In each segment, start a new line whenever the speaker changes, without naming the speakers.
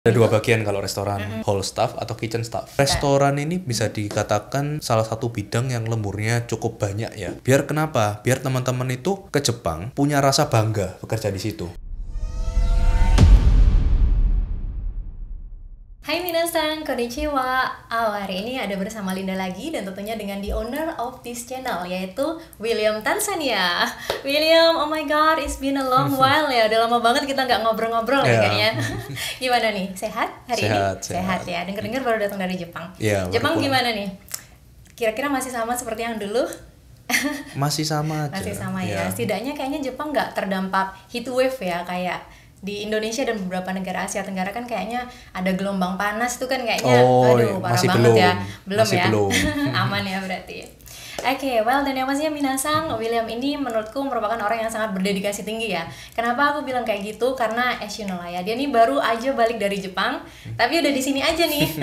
Ada dua bagian kalau restoran, hall staff atau kitchen staff. Restoran ini bisa dikatakan salah satu bidang yang lemburnya cukup banyak ya. Biar kenapa? Biar teman-teman itu ke Jepang punya rasa bangga bekerja di situ.
Hai minasan, konnichiwa. Hari ini ada bersama Linda lagi dan tentunya dengan the owner of this channel yaitu William Tanzania. William, oh my god, it's been a long while ya. Udah lama banget kita nggak ngobrol-ngobrol ya kayaknya. Gimana nih? Sehat hari ini? Sehat ya. Dengar-dengar baru datang dari Jepang. Jepang gimana nih? Kira-kira masih sama seperti yang dulu?
Masih sama aja.
Masih sama ya. Setidaknya kayaknya Jepang nggak terdampak heat wave ya kayak di Indonesia dan beberapa negara Asia Tenggara kan kayaknya ada gelombang panas tuh kan kayaknya aduh parah
masih
banget ya. Belum
masih
ya.
Belum.
Aman ya berarti. Oke, well dan yang pastinya minasang, William ini menurutku merupakan orang yang sangat berdedikasi tinggi ya. Kenapa aku bilang kayak gitu? Karena as you know lah ya, dia nih baru aja balik dari Jepang, tapi udah di sini aja nih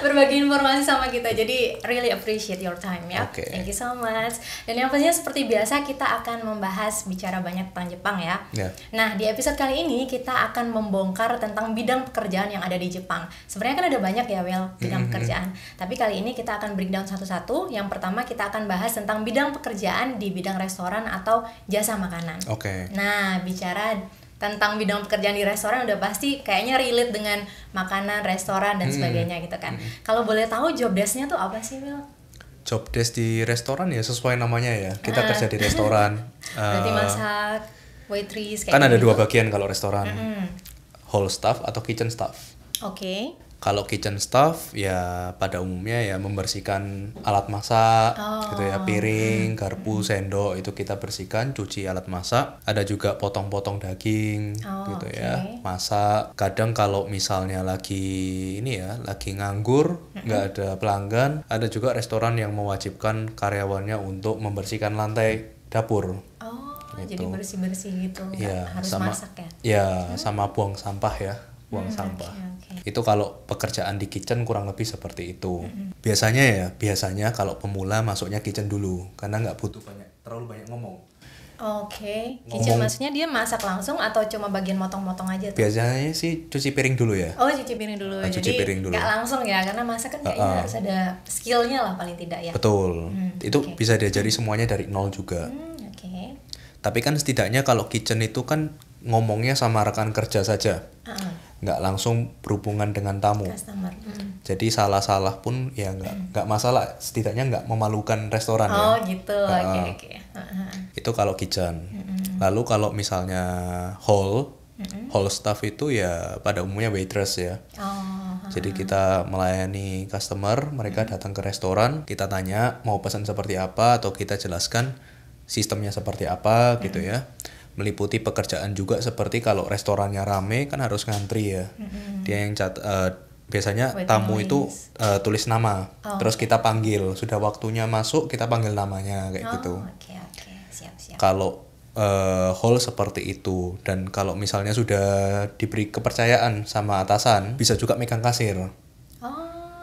berbagi informasi sama kita. Jadi really appreciate your time ya. Thank you so much. Dan yang pastinya seperti biasa kita akan membahas bicara banyak tentang Jepang ya. Nah, di episode kali ini kita akan membongkar tentang bidang pekerjaan yang ada di Jepang. Sebenarnya kan ada banyak ya, Will, bidang pekerjaan. Tapi kali ini kita akan breakdown satu-satu. Yang pertama kita akan bahas tentang bidang pekerjaan di bidang restoran atau jasa makanan. Nah, bicara tentang bidang pekerjaan di restoran udah pasti kayaknya relate dengan makanan, restoran dan sebagainya gitu kan. Kalau boleh tahu job desk-nya tuh apa sih, Will?
Job desk di restoran ya sesuai namanya ya. Kita kerja di restoran.
Berarti masak, waitress kayak
kan ada
gitu.
dua bagian kalau restoran. Hall staff atau kitchen staff. Kalau kitchen staff ya pada umumnya ya membersihkan alat masak gitu ya, piring, garpu, sendok itu kita bersihkan, cuci alat masak. Ada juga potong-potong daging gitu ya, masak. Kadang kalau misalnya lagi ini ya, lagi nganggur, nggak ada pelanggan, ada juga restoran yang mewajibkan karyawannya untuk membersihkan lantai dapur.
Gitu. Jadi bersih-bersih gitu, harus
sama,
masak ya?
Ya, sama buang sampah ya. Buang sampah. Itu kalau pekerjaan di kitchen kurang lebih seperti itu. Biasanya kalau pemula masuknya kitchen dulu karena nggak butuh terlalu banyak ngomong.
Kitchen maksudnya dia masak langsung atau cuma bagian motong-motong aja tuh?
Biasanya sih cuci piring dulu ya.
Cuci piring dulu. Jadi nggak langsung ya, karena masak kan kayaknya harus ada skillnya lah paling tidak ya.
Betul. Itu bisa diajari semuanya dari nol juga. Tapi kan setidaknya kalau kitchen itu kan ngomongnya sama rekan kerja saja. Nggak langsung berhubungan dengan tamu. Jadi salah-salah pun ya nggak masalah, setidaknya nggak memalukan restoran ya.
Gitu.
Itu kalau kitchen. Lalu kalau misalnya hall staff itu ya pada umumnya waitress ya. Jadi kita melayani customer, mereka datang ke restoran, kita tanya mau pesan seperti apa atau kita jelaskan sistemnya seperti apa gitu ya. Meliputi pekerjaan juga seperti kalau restorannya rame kan harus ngantri ya. Dia yang biasanya tamu itu tulis nama, terus kita panggil, sudah waktunya masuk kita panggil namanya kayak gitu.
Siap.
Kalau hall seperti itu, dan kalau misalnya sudah diberi kepercayaan sama atasan bisa juga megang kasir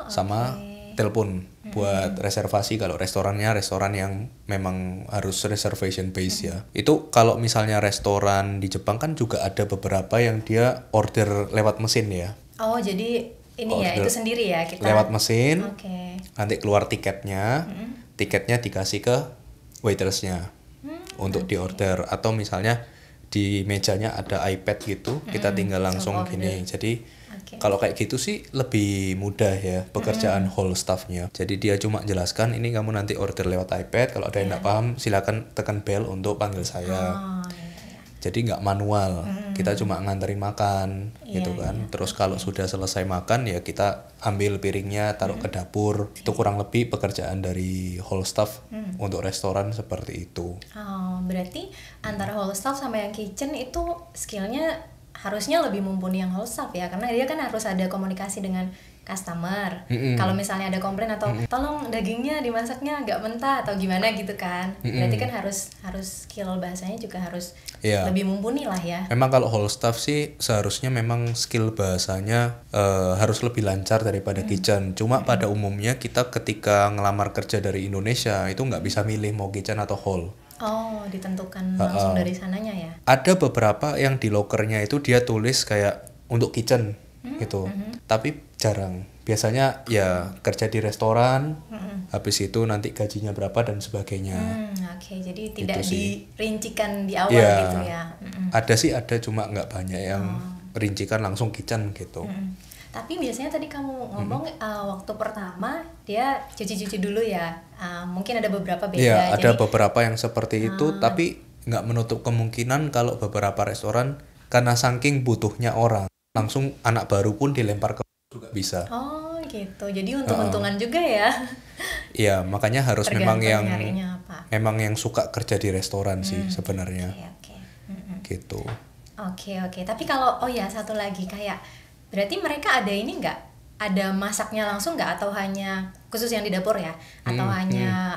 sama telepon buat reservasi kalau restorannya restoran yang memang harus reservation base ya. Itu kalau misalnya restoran di Jepang kan juga ada beberapa yang dia order lewat mesin ya.
Jadi ini order ya itu sendiri ya kita
lewat mesin. Nanti keluar tiketnya. Tiketnya dikasih ke waitersnya untuk diorder, atau misalnya di mejanya ada iPad gitu, kita tinggal langsung gini. Jadi kalau kayak gitu sih lebih mudah ya pekerjaan hall staffnya. Jadi dia cuma jelaskan ini kamu nanti order lewat iPad. Kalau ada yang nggak paham silakan tekan bell untuk panggil saya. Jadi nggak manual. Kita cuma nganterin makan gitu kan. Terus kalau sudah selesai makan ya kita ambil piringnya taruh ke dapur. Itu kurang lebih pekerjaan dari hall staff untuk restoran seperti itu.
Berarti antara hall staff sama yang kitchen itu skillnya harusnya lebih mumpuni yang hall staff ya, karena dia kan harus ada komunikasi dengan customer. Kalau misalnya ada komplain atau tolong dagingnya dimasaknya agak mentah atau gimana gitu kan, berarti kan harus skill bahasanya juga harus lebih mumpuni lah ya.
Memang kalau hall staff sih seharusnya memang skill bahasanya harus lebih lancar daripada kitchen. Cuma pada umumnya kita ketika ngelamar kerja dari Indonesia itu nggak bisa milih mau kitchen atau hall.
Ditentukan langsung dari sananya ya.
Ada beberapa yang di lokernya itu dia tulis kayak untuk kitchen. gitu. Tapi jarang. Biasanya ya kerja di restoran, habis itu nanti gajinya berapa dan sebagainya.
Oke, jadi tidak
Gitu sih.
dirincikan di awal
Ya,
gitu ya.
ada sih, ada, cuma nggak banyak yang rincikan langsung kitchen gitu.
Tapi biasanya tadi kamu ngomong waktu pertama dia cuci-cuci dulu ya. Mungkin ada beberapa beda.
Iya, ada
Jadi
beberapa yang seperti itu, tapi nggak menutup kemungkinan kalau beberapa restoran karena saking butuhnya orang, langsung anak baru pun dilempar ke juga bisa.
oh gitu. Jadi untung-untungan juga ya.
Iya, makanya harus memang
Tergantung
yang
nyarinya apa.
memang yang suka kerja di restoran sih sebenarnya.
Oke.
Gitu.
Oke. Tapi kalau satu lagi kayak berarti mereka ada ini nggak? Ada masaknya langsung nggak atau hanya khusus yang di dapur ya? Atau hanya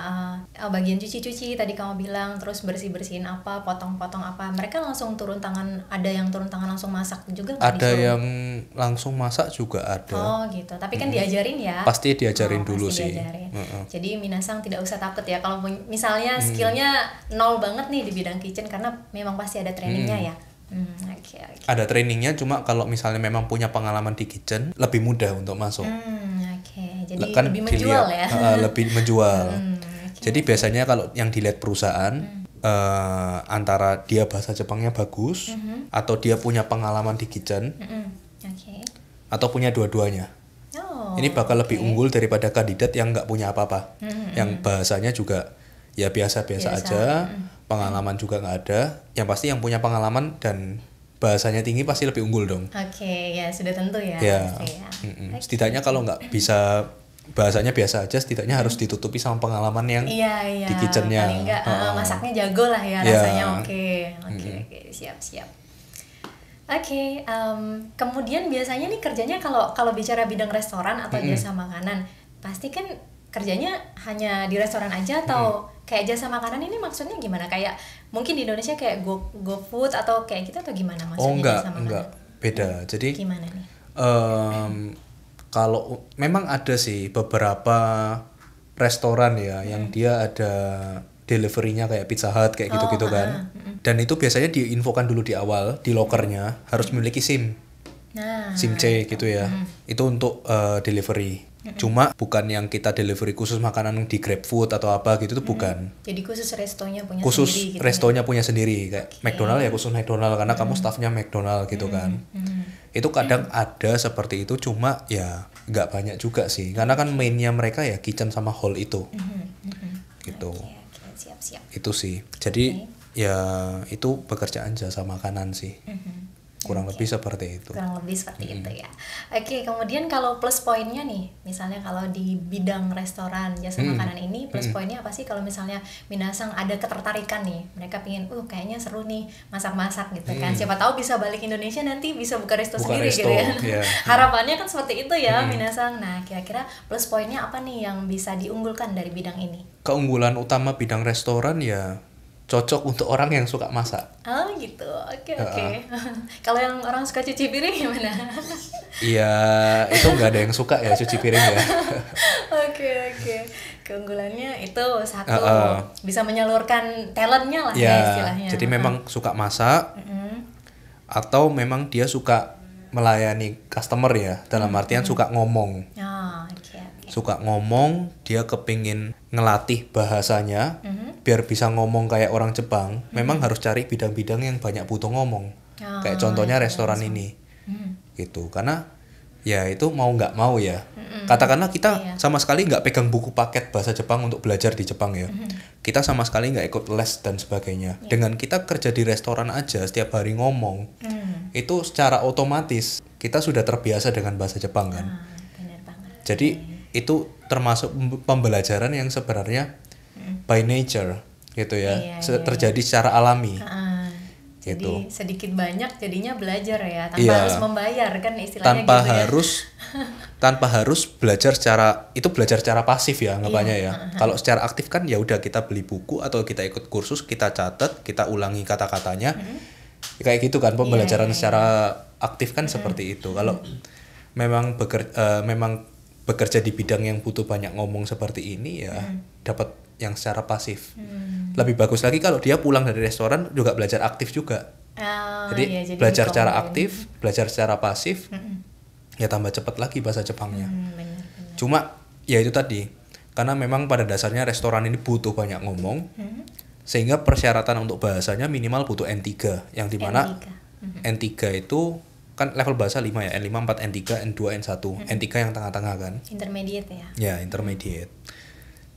bagian cuci-cuci tadi kamu bilang terus bersih-bersihin apa, potong-potong apa? Mereka langsung turun tangan, ada yang turun tangan langsung masak juga nggak
Ada
disuruh?
yang langsung masak juga ada.
Oh gitu, tapi kan diajarin ya?
Pasti diajarin dulu
pasti
sih.
diajarin. Jadi minasang tidak usah takut ya kalau misalnya skillnya nol banget nih di bidang kitchen karena memang pasti ada trainingnya ya. Oke.
Ada trainingnya, cuma kalau misalnya memang punya pengalaman di kitchen lebih mudah untuk masuk.
Oke. Jadi
Kan
lebih menjual
dilihat,
ya.
lebih menjual.
Oke.
Jadi biasanya kalau yang dilihat perusahaan antara dia bahasa Jepangnya bagus atau dia punya pengalaman di kitchen
Oke.
atau punya dua-duanya.
Oh.
Ini bakal lebih unggul daripada kandidat yang nggak punya apa-apa, yang bahasanya juga ya biasa-biasa aja, pengalaman juga nggak ada. Yang pasti yang punya pengalaman dan bahasanya tinggi pasti lebih unggul dong.
Oke, ya sudah tentu ya.
Ya,
Pasti ya.
setidaknya kalau nggak bisa bahasanya biasa aja, setidaknya harus ditutupi sama pengalaman yang
Iya.
di kitchennya.
Paling nggak masaknya jago lah ya
Iya.
rasanya. Oke. Siap. Oke, kemudian biasanya nih kerjanya kalau bicara bidang restoran atau jasa makanan, pasti kan kerjanya hanya di restoran aja atau kayak jasa makanan ini maksudnya gimana? Kayak mungkin di Indonesia kayak GoFood atau kayak gitu atau gimana maksudnya jasa makanan?
Enggak, beda. Jadi
Gimana nih?
kalau memang ada sih beberapa restoran ya yang dia ada deliverynya kayak Pizza Hut kayak gitu-gitu kan. Dan itu biasanya diinfokan dulu di awal di lokernya harus memiliki SIM.
Nah,
SIM C gitu ya. Itu untuk delivery. Cuma bukan yang kita delivery khusus makanan di GrabFood atau apa gitu tuh bukan.
jadi khusus restonya punya
Khusus
sendiri gitu
restonya punya sendiri kayak McDonald ya khusus McDonald karena kamu staffnya McDonald gitu kan. Itu kadang ada seperti itu, cuma ya nggak banyak juga sih karena kan mainnya mereka ya kitchen sama hall itu. Gitu.
Oke, siap.
Itu sih. Jadi ya itu pekerjaan jasa makanan sih. Kurang lebih seperti itu.
Kurang lebih seperti itu ya. Oke, kemudian kalau plus poinnya nih, misalnya kalau di bidang restoran jasa makanan ini plus poinnya apa sih kalau misalnya minasang ada ketertarikan nih, mereka pingin, kayaknya seru nih masak-masak gitu kan. Siapa tahu bisa balik Indonesia nanti bisa buka resto sendiri
resto,
gitu ya.
iya.
Harapannya kan seperti itu ya minasang. Nah, kira-kira plus poinnya apa nih yang bisa diunggulkan dari bidang ini?
Keunggulan utama bidang restoran ya cocok untuk orang yang suka masak.
Oh gitu, oke. Kalau yang orang suka cuci piring gimana?
Iya, itu nggak ada yang suka ya cuci piring ya.
Oke. Keunggulannya itu satu, bisa menyalurkan talentnya lah ya
Ya,
istilahnya.
jadi memang suka masak atau memang dia suka melayani customer ya, dalam artian suka ngomong.
Oke.
Suka ngomong, dia kepingin ngelatih bahasanya biar bisa ngomong kayak orang Jepang. Memang harus cari bidang-bidang yang banyak butuh ngomong. Kayak contohnya restoran ini. Gitu. Karena ya itu mau nggak mau ya. Katakanlah kita sama sekali nggak pegang buku paket bahasa Jepang untuk belajar di Jepang ya. Kita sama sekali nggak ikut les dan sebagainya. Dengan kita kerja di restoran aja setiap hari ngomong, itu secara otomatis kita sudah terbiasa dengan bahasa Jepang kan.
Benar banget.
Jadi itu termasuk pembelajaran yang sebenarnya by nature gitu ya. Terjadi secara alami.
Jadi
Gitu.
sedikit banyak jadinya belajar ya, tanpa
Iya.
harus membayar kan istilahnya
Tanpa
gitu ya.
tanpa harus belajar secara pasif ya anggapannya ya. Kalau secara aktif kan ya udah kita beli buku atau kita ikut kursus, kita catat, kita ulangi kata-katanya. Kayak gitu kan pembelajaran secara aktif kan seperti itu. Kalau memang bekerja di bidang yang butuh banyak ngomong seperti ini ya dapat yang secara pasif. Lebih bagus lagi kalau dia pulang dari restoran juga belajar aktif juga. Jadi
jadi
belajar secara
dikombain.
aktif, belajar secara pasif, ya tambah cepat lagi bahasa Jepangnya.
Benar.
Cuma ya itu tadi, karena memang pada dasarnya restoran ini butuh banyak ngomong, sehingga persyaratan untuk bahasanya minimal butuh N3, yang dimana N3 itu kan level bahasa 5 ya, N5, 4, N3, N2, N1. N3 yang tengah-tengah kan.
Intermediate ya.
Ya, intermediate.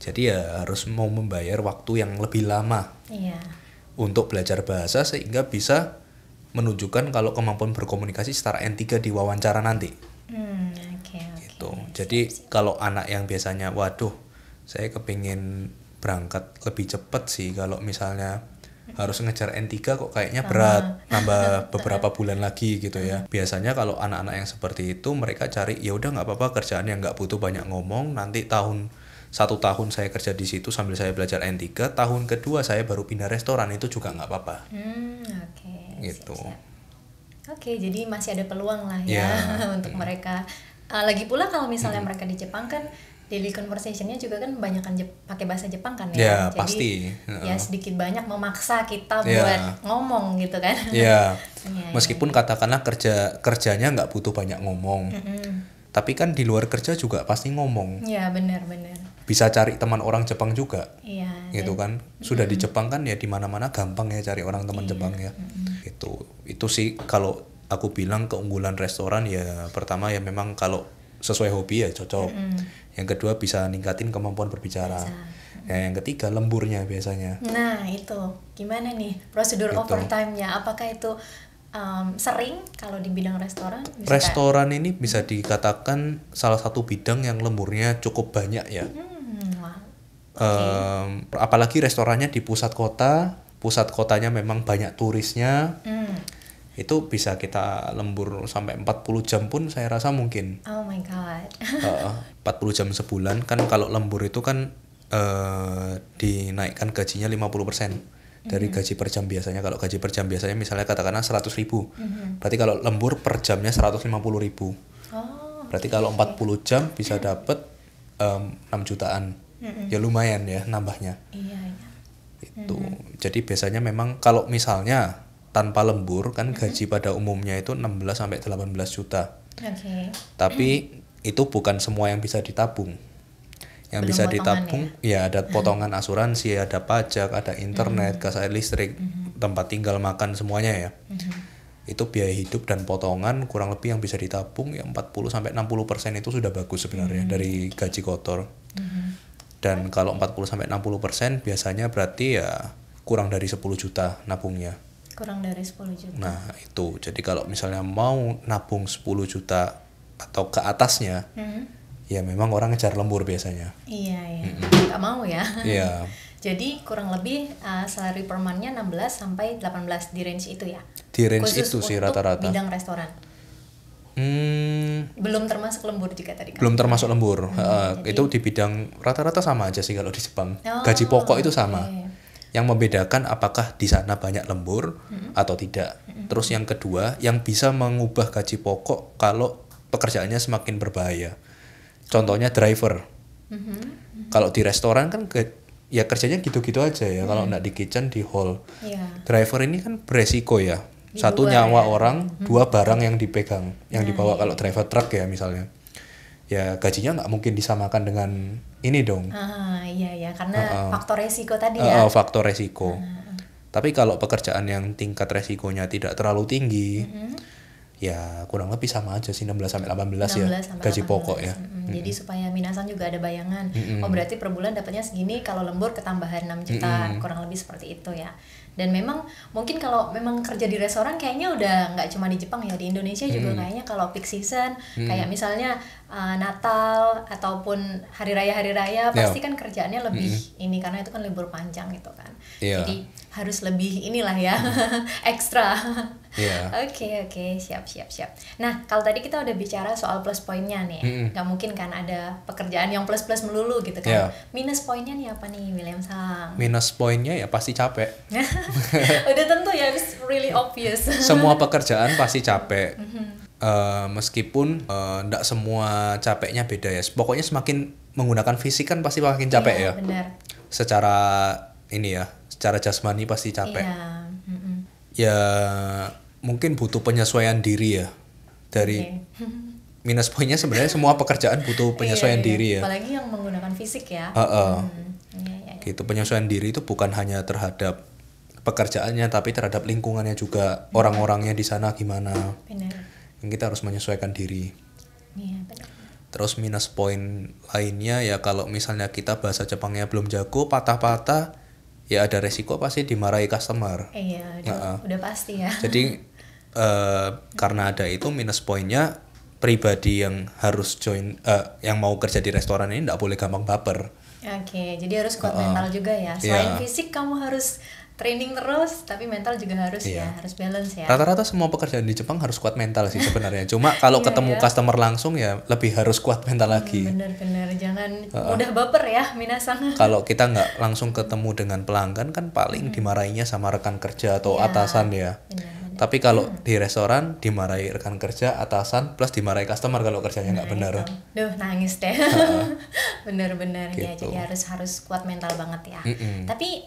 Jadi ya harus mau membayar waktu yang lebih lama untuk belajar bahasa sehingga bisa menunjukkan kalau kemampuan berkomunikasi setara N3 di wawancara nanti. Gitu. Jadi kalau anak yang biasanya, waduh, saya kepingin berangkat lebih cepat sih, kalau misalnya harus ngejar N3 kok kayaknya berat, nambah beberapa bulan lagi gitu ya. Biasanya kalau anak-anak yang seperti itu mereka cari ya udah nggak apa-apa kerjaan yang nggak butuh banyak ngomong, nanti 1 tahun saya kerja di situ sambil saya belajar N3, tahun kedua saya baru pindah restoran, itu juga nggak apa-apa. Gitu.
Oke, jadi masih ada peluang lah ya untuk mereka. Lagi pula kalau misalnya mereka di Jepang kan daily conversation-nya juga kan kebanyakan pakai bahasa Jepang kan ya.
Jadi pasti.
Ya sedikit banyak memaksa kita buat ngomong gitu kan.
Meskipun katakanlah kerjanya nggak butuh banyak ngomong. Tapi kan di luar kerja juga pasti ngomong.
Iya, benar.
Bisa cari teman orang Jepang juga.
Iya.
Gitu kan. Sudah di Jepang kan ya di mana-mana gampang ya cari orang teman Jepang ya. Itu sih kalau aku bilang keunggulan restoran ya, pertama ya memang kalau sesuai hobi ya cocok. Yang kedua bisa ningkatin kemampuan berbicara. Ya, yang ketiga lemburnya biasanya.
Nah itu gimana nih prosedur overtime-nya? Apakah itu sering kalau di bidang restoran?
Restoran ini bisa dikatakan salah satu bidang yang lemburnya cukup banyak ya. Apalagi restorannya di pusat kota. Pusat kotanya memang banyak turisnya. Itu bisa kita lembur sampai 40 jam pun saya rasa mungkin.
Oh my god.
40 jam sebulan kan, kalau lembur itu kan dinaikkan gajinya 50% dari gaji per jam biasanya. Kalau gaji per jam biasanya misalnya katakanlah 100.000. Berarti kalau lembur per jamnya 150.000. Berarti kalau 40 jam bisa dapat 6 jutaan. Ya lumayan ya nambahnya.
Iya.
Itu. Jadi biasanya memang kalau misalnya tanpa lembur kan gaji pada umumnya itu 16 sampai 18 juta. Tapi itu bukan semua yang bisa ditabung. Yang
Belum
bisa ditabung ya ada potongan asuransi, ada pajak, ada internet, gas air listrik, tempat tinggal, makan, semuanya ya. Itu biaya hidup dan potongan kurang lebih yang bisa ditabung ya 40 sampai 60% itu sudah bagus sebenarnya dari gaji kotor. Dan kalau 40 sampai 60% biasanya berarti ya kurang dari 10 juta nabungnya.
Kurang dari 10 juta.
Nah itu, jadi kalau misalnya mau nabung 10 juta atau ke atasnya, ya memang orang ngejar lembur biasanya.
Iya. Nggak mau ya.
Iya.
Jadi kurang lebih salary per month-nya 16 sampai 18 di range itu ya.
Di range
khusus
itu sih
untuk
rata-rata.
Bidang restoran. Belum termasuk lembur juga tadi kan.
Belum termasuk lembur. Itu di bidang rata-rata sama aja sih kalau di Jepang. Gaji pokok itu sama. Yang membedakan apakah di sana banyak lembur atau tidak. Terus yang kedua, yang bisa mengubah gaji pokok kalau pekerjaannya semakin berbahaya. Contohnya driver. Kalau di restoran kan ya kerjanya gitu-gitu aja ya. Kalau nggak di kitchen, di hall. Driver ini kan beresiko ya. Satu nyawa orang, dua barang yang dipegang, yang dibawa. Kalau driver truk ya misalnya, ya gajinya nggak mungkin disamakan dengan ini dong.
Iya karena faktor resiko tadi ya.
Faktor resiko. Tapi kalau pekerjaan yang tingkat resikonya tidak terlalu tinggi, ya kurang lebih sama aja sih 16 sampai 18 ya gaji pokok ya.
Jadi supaya minasan juga ada bayangan. Oh berarti per bulan dapatnya segini, kalau lembur ketambahan 6 juta, kurang lebih seperti itu ya. Dan memang mungkin kalau memang kerja di restoran kayaknya udah nggak cuma di Jepang ya, di Indonesia juga kayaknya kalau peak season kayak misalnya Natal ataupun hari raya pasti kan kerjaannya lebih ini, karena itu kan libur panjang gitu kan. Jadi harus lebih inilah ya ekstra. Oke, siap. Nah kalau tadi kita udah bicara soal plus poinnya nih, nggak mungkin kan ada pekerjaan yang plus melulu gitu kan. Minus poinnya nih apa nih William Sang?
Minus poinnya ya pasti capek.
Udah tentu ya, it's really obvious.
Semua pekerjaan pasti capek. Meskipun nggak semua capeknya beda ya. Pokoknya semakin menggunakan fisik kan pasti makin capek ya.
Benar.
Secara ini ya, secara jasmani pasti capek. Ya mungkin butuh penyesuaian diri ya dari minus poinnya sebenarnya semua pekerjaan butuh penyesuaian diri ya.
Apalagi yang menggunakan fisik ya. Iya.
Gitu, penyesuaian diri itu bukan hanya terhadap pekerjaannya tapi terhadap lingkungannya juga, orang-orangnya di sana gimana.
Benar.
Yang kita harus menyesuaikan diri.
Iya, benar.
Terus minus poin lainnya ya kalau misalnya kita bahasa Jepangnya belum jago, patah-patah, ya ada resiko pasti dimarahi customer.
Iya, udah pasti ya.
Jadi karena ada itu minus poinnya, pribadi yang harus join yang mau kerja di restoran ini tidak boleh gampang baper.
Oke, jadi harus kuat mental juga ya. Selain fisik kamu harus training terus, tapi mental juga harus ya, harus balance ya.
Rata-rata semua pekerjaan di Jepang harus kuat mental sih sebenarnya. Cuma kalau ketemu customer langsung ya lebih harus kuat mental lagi.
Bener-bener, jangan mudah baper ya minasang.
Kalau kita nggak langsung ketemu dengan pelanggan kan paling dimarahinya sama rekan kerja atau atasan ya.
Bener.
Tapi kalau di restoran dimarahi rekan kerja, atasan, plus dimarahi customer kalau kerjanya nggak benar.
Duh, nangis deh. Bener-bener
gitu.
ya, jadi harus kuat mental banget ya. Tapi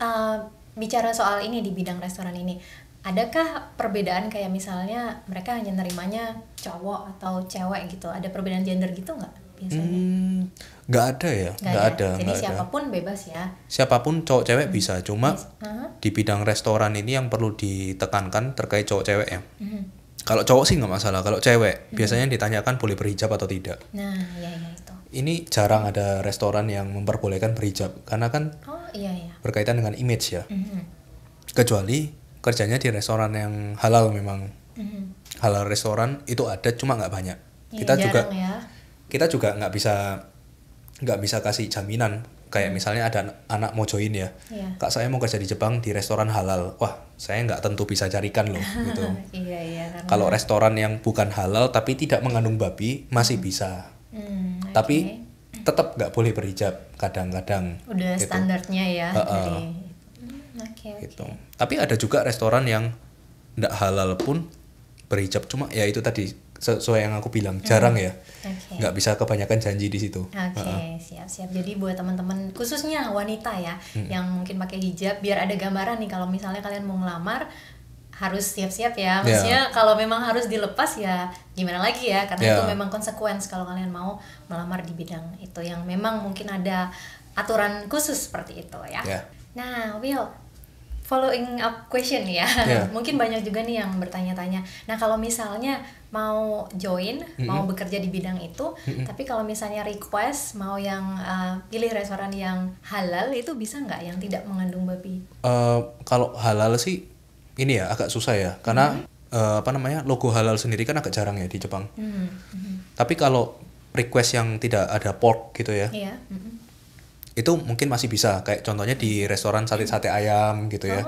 bicara soal ini di bidang restoran ini, adakah perbedaan kayak misalnya mereka hanya nerimanya cowok atau cewek gitu? Ada perbedaan gender gitu nggak biasanya?
Nggak ada ya, nggak ada.
Jadi siapapun bebas ya.
Siapapun cowok cewek bisa, cuma di bidang restoran ini yang perlu ditekankan terkait cowok cewek ya. Kalau cowok sih nggak masalah, kalau cewek biasanya ditanyakan boleh berhijab atau tidak.
Nah, iya itu.
Ini jarang ada restoran yang memperbolehkan berhijab karena kan berkaitan dengan image ya. Kecuali kerjanya di restoran yang halal memang. Halal restoran itu ada cuma nggak banyak. Kita juga nggak bisa kasih jaminan kayak misalnya ada anak mau join ya, Kak saya mau kerja di Jepang di restoran halal, wah saya nggak tentu bisa carikan loh gitu. Kalau restoran yang bukan halal tapi tidak mengandung babi masih bisa, tapi tetap nggak boleh berhijab kadang-kadang.
Udah gitu. Standarnya ya.
Gitu. Tapi ada juga restoran yang nggak halal pun berhijab, cuma ya itu tadi sesuai yang aku bilang jarang ya, nggak bisa kebanyakan janji di situ.
Siap. Jadi buat teman-teman khususnya wanita ya, yang mungkin pakai hijab, biar ada gambaran nih kalau misalnya kalian mau ngelamar harus siap-siap ya. Maksudnya kalau memang harus dilepas ya gimana lagi ya, karena itu memang konsekuensi kalau kalian mau melamar di bidang itu yang memang mungkin ada aturan khusus seperti itu ya. Nah, Will, following up question ya. Mungkin banyak juga nih yang bertanya-tanya. Nah, kalau misalnya mau join, mau bekerja di bidang itu, tapi kalau misalnya request mau yang pilih restoran yang halal, itu bisa nggak yang tidak mengandung babi?
Kalau halal sih ini ya agak susah ya, karena logo halal sendiri kan agak jarang ya di Jepang. Tapi kalau request yang tidak ada pork gitu ya, itu mungkin masih bisa, kayak contohnya di restoran sate ayam gitu ya.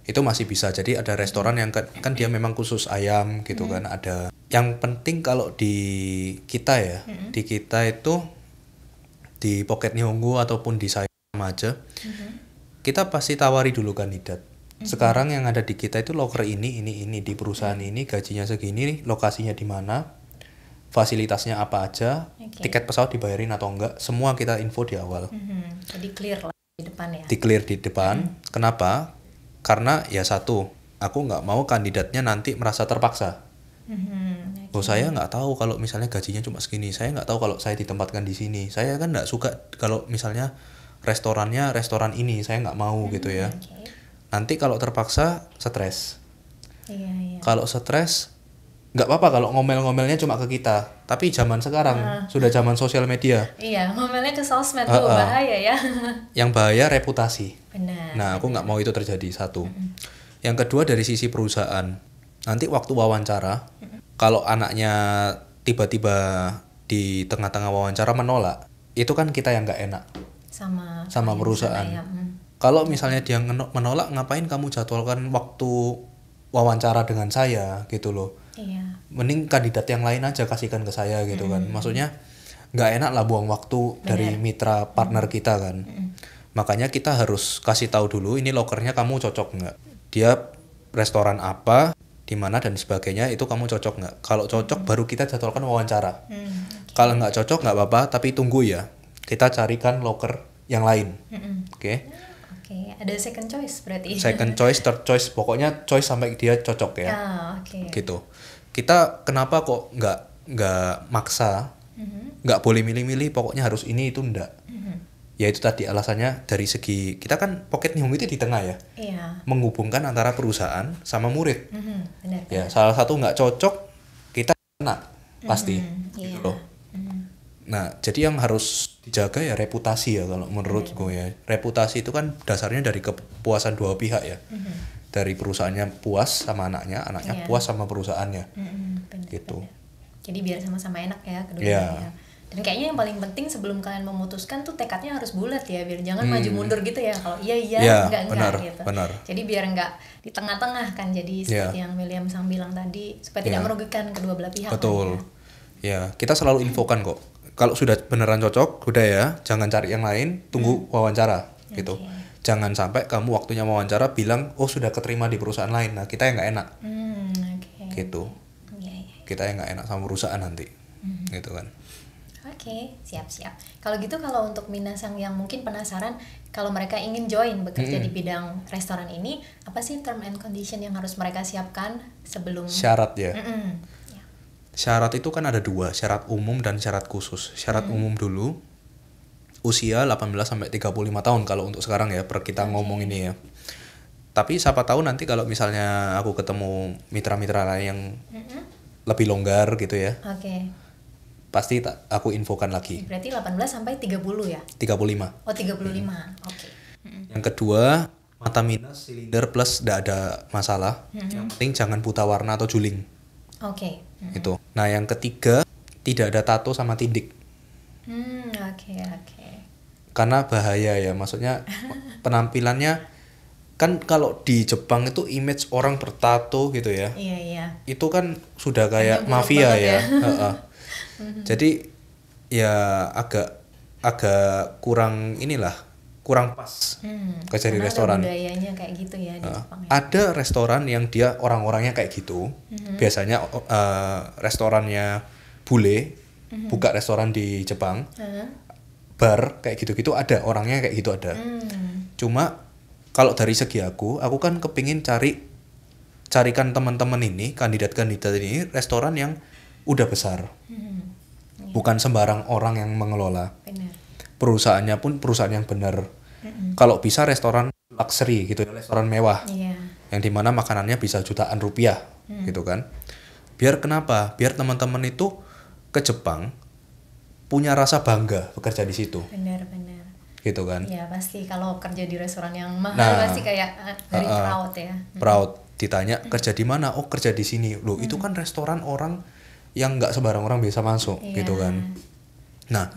Itu masih bisa. Jadi ada restoran yang kan dia memang khusus ayam gitu kan, ada. Yang penting kalau di kita ya, di kita itu di Pocket Nihongo ataupun di saya aja, kita pasti tawari dulu kandidat. Sekarang yang ada di kita itu loker ini di perusahaan ini, gajinya segini, lokasinya di mana, fasilitasnya apa aja, tiket pesawat dibayarin atau enggak, semua kita info di awal.
Jadi clear lah di depan ya.
Di clear di depan. Kenapa? Karena ya satu, aku nggak mau kandidatnya nanti merasa terpaksa. Saya nggak tahu kalau misalnya gajinya cuma segini, saya nggak tahu kalau saya ditempatkan di sini, saya kan nggak suka kalau misalnya restorannya restoran ini, saya nggak mau gitu ya. Nanti kalau terpaksa stres. Kalau stres nggak apa-apa kalau ngomel-ngomelnya cuma ke kita, tapi zaman sekarang sudah zaman sosial media.
Ngomelnya ke sosmed tuh bahaya ya.
Yang bahaya reputasi.
Benar.
Nah, aku nggak mau itu terjadi, satu. Yang kedua dari sisi perusahaan, nanti waktu wawancara, kalau anaknya tiba-tiba di tengah-tengah wawancara menolak, itu kan kita yang nggak enak sama perusahaan. Kalau misalnya dia menolak, ngapain kamu jadwalkan waktu wawancara dengan saya gitu loh. Mending kandidat yang lain aja kasihkan ke saya gitu kan. Maksudnya nggak enak lah buang waktu dari mitra partner kita kan. Makanya kita harus kasih tahu dulu ini lokernya kamu cocok nggak, dia restoran apa, di mana dan sebagainya, itu kamu cocok nggak. Kalau cocok baru kita jadwalkan wawancara. Kalau nggak cocok nggak apa-apa, tapi tunggu ya, kita carikan loker yang lain. Oke,
ada second choice berarti.
Second choice, third choice, pokoknya choice sampai dia cocok ya. Gitu. Kita kenapa kok nggak nggak maksa, nggak boleh milih-milih pokoknya harus ini itu enggak. Ya itu tadi alasannya dari segi kita kan Pocket Nihongo itu di tengah ya, menghubungkan antara perusahaan sama murid.
Benar,
ya salah satu nggak cocok kita kena pasti gitu loh. Nah jadi yang harus dijaga ya reputasi ya kalau menurut gue ya. Reputasi itu kan dasarnya dari kepuasan dua pihak ya, dari perusahaannya puas sama anaknya puas sama perusahaannya. Gitu.
Jadi biar sama-sama enak ya kedua-duanya. Dan kayaknya yang paling penting sebelum kalian memutuskan tuh tekadnya harus bulat ya, biar jangan maju mundur gitu ya. Kalau iya enggak gitu.
Benar.
Jadi biar enggak di tengah-tengah kan, jadi seperti yang William Sang bilang tadi, supaya tidak merugikan kedua belah pihak.
Betul. Ya, kita selalu infokan kok. Kalau sudah beneran cocok, udah ya, jangan cari yang lain, tunggu wawancara gitu. Jangan sampai kamu waktunya wawancara bilang, "Oh, sudah keterima di perusahaan lain." Nah, kita yang nggak enak. Gitu. Kita yang nggak enak sama perusahaan nanti. Gitu kan.
Oke, siap-siap. Kalau gitu, kalau untuk minasang yang mungkin penasaran kalau mereka ingin join bekerja di bidang restoran ini, apa sih term and condition yang harus mereka siapkan sebelum
syarat ya? Syarat itu kan ada dua, syarat umum dan syarat khusus. Syarat umum dulu, usia 18 sampai 35 tahun kalau untuk sekarang ya, per kita ngomong ini ya. Tapi siapa tahu nanti kalau misalnya aku ketemu mitra-mitra lain yang lebih longgar gitu ya. Pasti aku infokan lagi.
Berarti 18 sampai 30 ya?
35.
Oh, 35. Oke.
Yang kedua, mata minus, silinder plus tidak ada masalah. Yang penting jangan buta warna atau juling. Itu. Nah, yang ketiga, tidak ada tato sama tindik. Karena bahaya ya, maksudnya penampilannya kan kalau di Jepang itu image orang bertato gitu ya. Itu kan sudah kayak mafia ya. Jadi ya agak kurang kurang pas kerja di restoran.
Budayanya kayak gitu ya di Jepang.
Ada restoran yang dia orang-orangnya kayak gitu. Biasanya restorannya bule, buka restoran di Jepang, bar kayak gitu-gitu ada, orangnya kayak gitu ada. Cuma kalau dari segi aku kan kepingin carikan teman-teman ini, kandidat-kandidat ini restoran yang udah besar. Bukan sembarang orang yang mengelola. Perusahaannya pun perusahaan yang benar. Kalau bisa restoran luxury gitu, restoran mewah. Yang dimana makanannya bisa jutaan rupiah gitu kan. Biar kenapa? Biar teman-teman itu ke Jepang punya rasa bangga bekerja di situ.
Benar.
Gitu kan.
Ya pasti kalau kerja di restoran yang mahal pasti kayak very proud ya.
Proud. Ditanya kerja di mana? Oh, kerja di sini. Loh, itu kan restoran orang yang nggak sembarang orang bisa masuk gitu kan. Nah,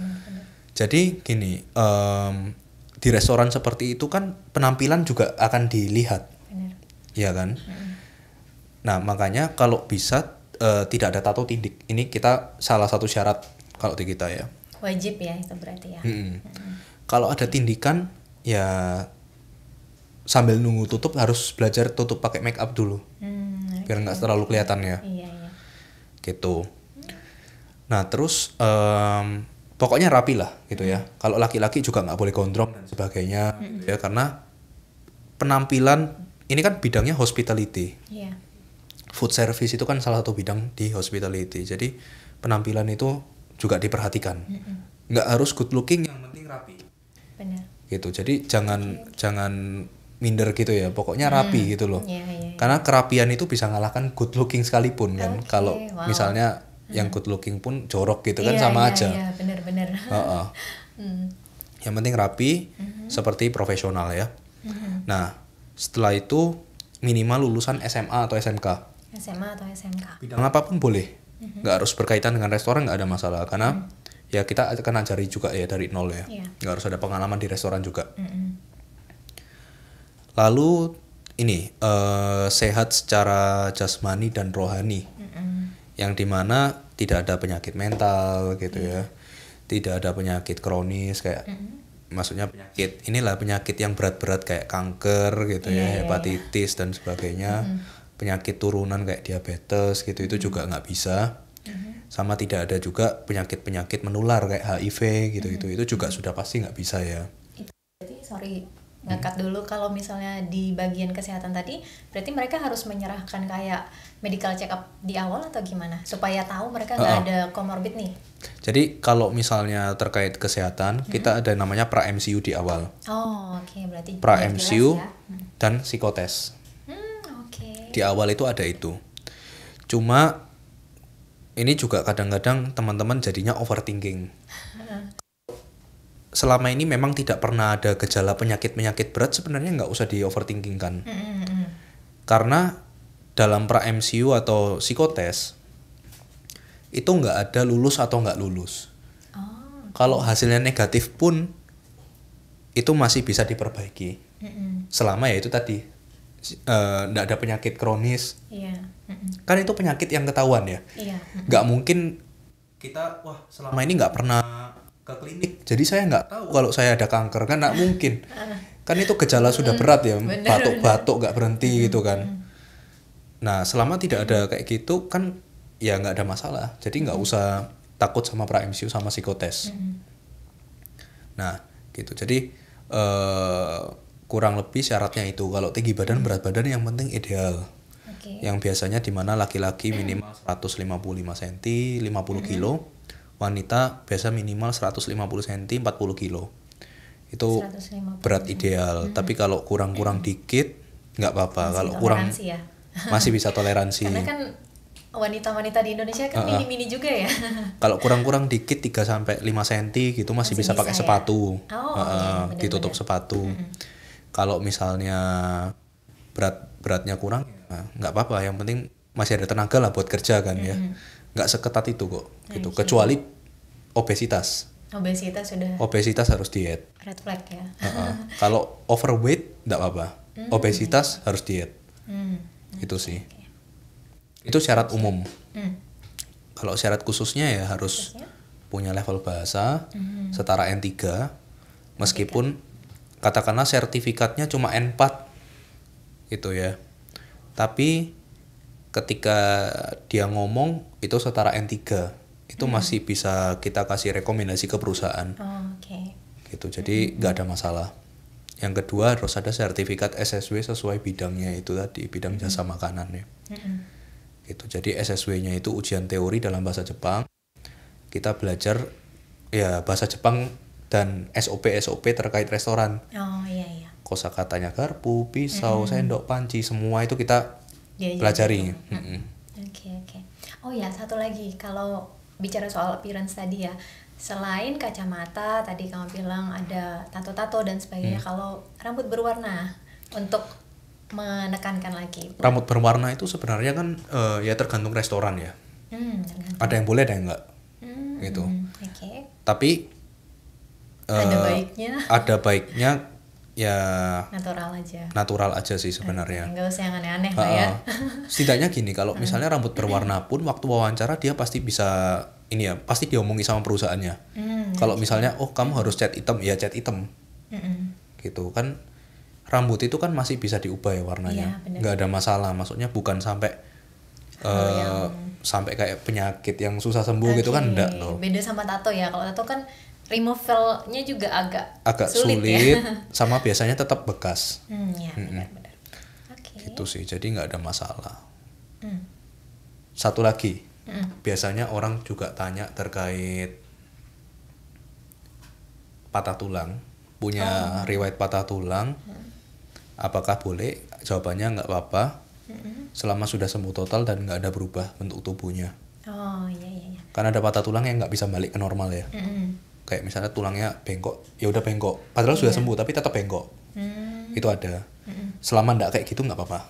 jadi gini, di restoran seperti itu kan penampilan juga akan dilihat. Iya kan. Nah, makanya kalau bisa tidak ada tato tindik. Ini kita salah satu syarat kalau di kita ya.
Wajib ya itu berarti ya.
Kalau ada tindikan ya sambil nunggu tutup harus belajar tutup pakai make up dulu. Biar nggak terlalu kelihatan ya. Gitu. Nah terus pokoknya rapi lah gitu ya. Kalau laki-laki juga nggak boleh gondrong dan sebagainya ya, karena penampilan ini kan bidangnya hospitality. Food service itu kan salah satu bidang di hospitality. Jadi penampilan itu juga diperhatikan. Nggak harus good looking, yang penting rapi.
Benar.
Gitu. Jadi jangan minder gitu ya, pokoknya rapi gitu loh. Karena kerapian itu bisa ngalahkan good looking sekalipun kan. Kalau misalnya yang good looking pun jorok gitu kan sama aja.
Benar.
Yang penting rapi, seperti profesional ya. Nah setelah itu minimal lulusan SMA atau SMK. Bidang apapun boleh, nggak harus berkaitan dengan restoran, nggak ada masalah. Karena ya kita akan ajari juga ya dari nol ya. Nggak harus ada pengalaman di restoran juga. Lalu ini sehat secara jasmani dan rohani, yang dimana tidak ada penyakit mental gitu ya, tidak ada penyakit kronis kayak maksudnya penyakit yang berat-berat kayak kanker gitu ya, hepatitis dan sebagainya, penyakit turunan kayak diabetes gitu, itu juga nggak bisa. Sama tidak ada juga penyakit menular kayak HIV gitu, itu juga sudah pasti nggak bisa ya.
Berarti ngekat dulu. Kalau misalnya di bagian kesehatan tadi, berarti mereka harus menyerahkan kayak medical check up di awal atau gimana supaya tahu mereka nggak ada comorbid nih.
Jadi kalau misalnya terkait kesehatan, kita ada namanya pra MCU di awal.
Oh, oke, berarti
Pra
biar
MCU
jelas ya.
dan psikotes.
Oke.
Di awal itu ada itu. Cuma ini juga kadang-kadang teman-teman jadinya overthinking. Selama ini memang tidak pernah ada gejala penyakit-penyakit berat, sebenarnya nggak usah di overthinkingkan. Karena dalam pra MCU atau psikotes itu nggak ada lulus atau nggak lulus. Kalau hasilnya negatif pun itu masih bisa diperbaiki. Selama ya itu tadi nggak ada penyakit kronis.
Iya.
Kan itu penyakit yang ketahuan ya.
Iya.
Nggak mungkin kita selama ini nggak pernah ke klinik, jadi saya nggak tahu kalau saya ada kanker, kan nggak mungkin. Kan itu gejala sudah berat ya, batuk-batuk nggak berhenti gitu kan. Nah selama tidak ada kayak gitu kan ya nggak ada masalah, jadi nggak usah takut sama pra MCU sama psikotes. Nah gitu, jadi kurang lebih syaratnya itu. Kalau tinggi badan berat badan yang penting ideal. Yang biasanya di mana laki-laki minimal 155 cm 50 kilo, wanita biasa minimal 150 cm 40 kilo. Itu
150.
berat ideal. Tapi kalau kurang-kurang dikit nggak apa-apa. Kalau kurang
ya.
masih bisa toleransi.
Karena kan wanita-wanita di Indonesia kan mini-mini juga ya.
Kalau kurang-kurang dikit 3 sampai 5 cm gitu masih bisa pakai sepatu. Ditutup sepatu. Kalau misalnya beratnya kurang ya nggak apa-apa, yang penting masih ada tenaga lah buat kerja kan ya. Nggak seketat itu kok gitu. Kecuali obesitas harus diet.
Red flag ya.
Kalau overweight nggak apa-apa, obesitas harus diet. Itu sih. Itu syarat umum. Kalau syarat khususnya ya harus punya level bahasa setara N3, meskipun katakanlah sertifikatnya cuma N4 gitu ya, tapi ketika dia ngomong itu setara N3, itu masih bisa kita kasih rekomendasi ke perusahaan. Gitu, jadi nggak ada masalah. Yang kedua harus ada sertifikat SSW sesuai bidangnya, itu tadi bidang jasa makanan ya. Gitu, jadi SSW-nya itu ujian teori dalam bahasa Jepang. Kita belajar ya bahasa Jepang dan SOP terkait restoran. Kosakatanya garpu, pisau, sendok, panci, semua itu kita pelajari.
Oh ya, satu lagi, kalau bicara soal appearance tadi ya, selain kacamata tadi kamu bilang ada tato-tato dan sebagainya, kalau rambut berwarna untuk menekankan lagi.
Rambut berwarna itu sebenarnya kan ya tergantung restoran ya. Ada yang boleh, ada yang enggak. Gitu. Tapi ada baiknya ya natural aja sih sebenarnya.
Nggak usah yang aneh-aneh lah ya.
Setidaknya gini, kalau misalnya rambut berwarna pun waktu wawancara dia pasti bisa ini ya, pasti diomongi sama perusahaannya. Kalau misalnya kamu harus cat hitam, ya cat hitam. Gitu kan, rambut itu kan masih bisa diubah ya warnanya. Nggak ada masalah, maksudnya bukan sampai sampai kayak penyakit yang susah sembuh gitu kan, enggak loh.
Beda sama tato ya. Kalau tato kan removal-nya juga agak
sulit ya? Sama biasanya tetap bekas.
Benar-benar.
Itu sih, jadi nggak ada masalah. Satu lagi, biasanya orang juga tanya terkait patah tulang, punya riwayat patah tulang, apakah boleh? Jawabannya nggak apa-apa, selama sudah sembuh total dan nggak ada berubah bentuk tubuhnya. Karena ada patah tulang yang nggak bisa balik ke normal ya. Kayak misalnya tulangnya bengkok, ya udah bengkok, padahal sudah sembuh tapi tetap bengkok. Itu ada. Selama nggak kayak gitu nggak apa-apa.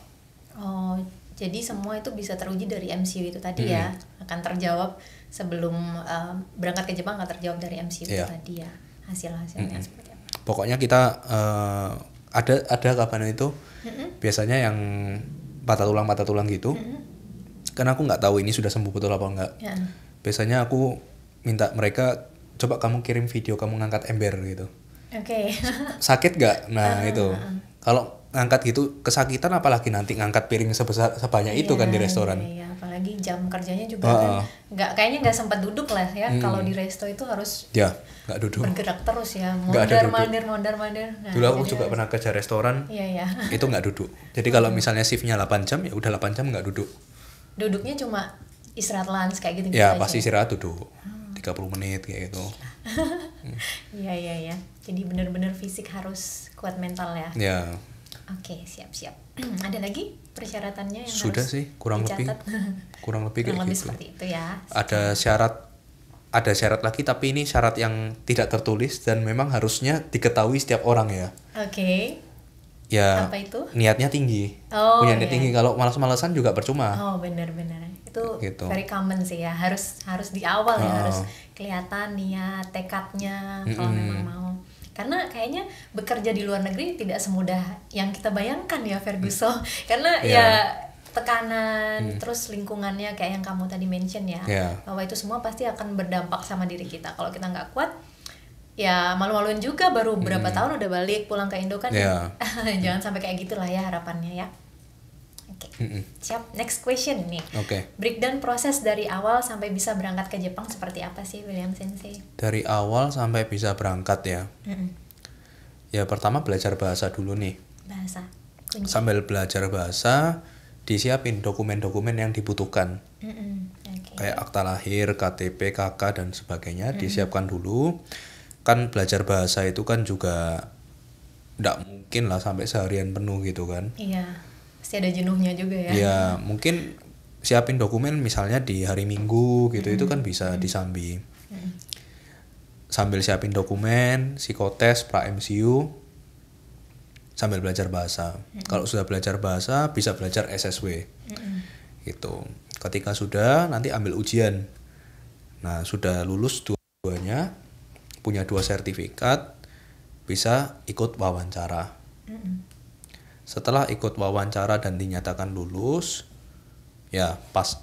Jadi semua itu bisa teruji dari MCU itu tadi ya, akan terjawab sebelum berangkat ke Jepang, akan terjawab dari MCU itu tadi ya, hasil-hasilnya seperti apa.
Pokoknya kita ada kapan itu biasanya yang patah tulang gitu. Karena aku nggak tahu ini sudah sembuh betul apa enggak. Biasanya aku minta mereka, coba kamu kirim video kamu ngangkat ember gitu. Sakit gak? Nah itu. Kalau ngangkat gitu kesakitan, apalagi nanti ngangkat piring sebanyak itu kan di restoran.
Iya, apalagi jam kerjanya juga kan kayaknya nggak sempat duduk lah ya. Kalau di resto itu harus
nggak duduk,
bergerak terus ya, mondar mandir. Nah,
dulu aku juga pernah kerja restoran.
Iya.
Itu nggak duduk. Jadi kalau misalnya shiftnya 8 jam ya udah 8 jam nggak duduk.
Duduknya cuma istirahat lunch kayak gitu
ya
aja.
Pasti istirahat duduk 30 menit kayak gitu.
Iya. Jadi benar-benar fisik harus kuat mental ya.
Ya.
Oke, siap. Ada lagi persyaratannya yang
sudah
harus
sih kurang
dicatat?
lebih kayak gitu.
Seperti itu ya.
Ada syarat lagi, tapi ini syarat yang tidak tertulis dan memang harusnya diketahui setiap orang ya.
Oke.
Ya.
Apa itu?
Niatnya tinggi. Punya niat tinggi. Kalau malas-malasan juga percuma.
Benar. Itu
gitu.
Very common sih ya. Harus di awal ya, harus kelihatan niat, tekadnya kalau memang mau. Karena kayaknya bekerja di luar negeri tidak semudah yang kita bayangkan ya, Ferguson. Karena ya tekanan, terus lingkungannya kayak yang kamu tadi mention ya, bahwa itu semua pasti akan berdampak sama diri kita. Kalau kita nggak kuat, ya malu-maluin juga, baru berapa tahun udah balik pulang ke Indo kan. Jangan sampai kayak gitulah ya harapannya ya. Oke. Siap. Next question nih. Breakdown proses dari awal sampai bisa berangkat ke Jepang seperti apa sih, William Sensei?
Dari awal sampai bisa berangkat ya. Ya pertama belajar bahasa dulu nih.
Bahasa. Kunci.
Sambil belajar bahasa, disiapin dokumen-dokumen yang dibutuhkan. Kayak akta lahir, KTP, KK dan sebagainya disiapkan dulu. Kan belajar bahasa itu kan juga nggak mungkin lah sampai seharian penuh gitu kan.
Iya. Pasti ada jenuhnya juga ya.
Ya mungkin siapin dokumen misalnya di hari Minggu gitu, itu kan bisa disambi. Sambil siapin dokumen, psikotes, pra-MCU, sambil belajar bahasa. Kalau sudah belajar bahasa bisa belajar SSW. Gitu. Ketika sudah, nanti ambil ujian. Nah sudah lulus dua-duanya, punya 2 sertifikat, bisa ikut wawancara. Setelah ikut wawancara dan dinyatakan lulus, ya pas